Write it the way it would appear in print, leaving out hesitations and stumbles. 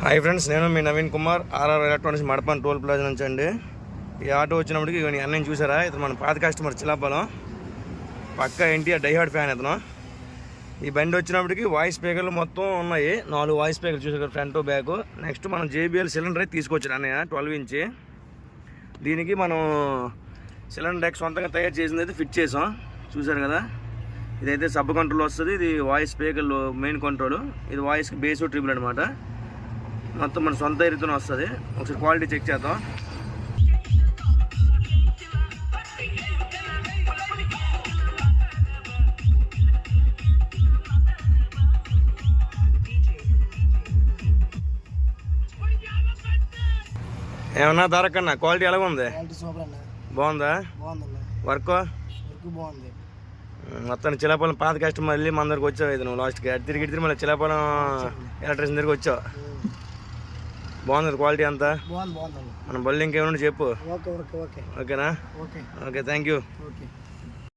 Hi friends, నేను మీ Naveen Kumar, RR electronics Madapan toll plaza నుంచి అండి. ఈ ఆటో వచ్చినప్పటికి అన్నీ చూసారా, ఇతను మన పాత కస్టమర్ చిలాపాలెం, పక్క ఎన్టీఆర్ డైహార్డ్ ఫ్యాన్ ఇతను. ఈ బండి వచ్చినప్పటికి వాయిస్ స్పీకర్లు మొత్తం ఉన్నాయి, 4 వాయిస్ స్పీకర్లు చూసారు, ఫ్రంట్ బ్యాక్. నెక్స్ట్ మనం JBL సిలిండర్ అయితే తీసుకొచ్చాడు అన్నయ్య, 12 ఇంచ్. దీనికి మనం సిలిండర్ డెక్ సొంతంగా తయారు చేసింది అయితే ఫిట్ చేసాం, చూసారు కదా. ఇదైతే సబ్ కంట్రోల్ వస్తుంది, ఇది వాయిస్ స్పీకర్లు మెయిన్ కంట్రోల్, ఇది వాయిస్కి బేస్ ట్రిపుల్ అనమాట. మొత్తం మన సొంత ఎరితోనే వస్తుంది. ఒకసారి క్వాలిటీ చెక్ చేద్దాం. ఏమన్నా దొరకన్నా క్వాలిటీ ఎలాగ ఉంది? బాగుందా? వర్క్ బాగుంది. మొత్తం చిలాపాలెం పాత కస్టమర్ మళ్ళీ మన దగ్గరకు వచ్చావు. ఇది నువ్వు లాస్ట్కి తిరిగి మళ్ళీ చిలాపాలెం ఎలక్ట్రీషియన్ దగ్గరికి వచ్చావు. బాగుంది క్వాలిటీ అంతా. మన బల్లి ఇంకేమన్నా చెప్పు. ఓకేనా? Okay, thank you.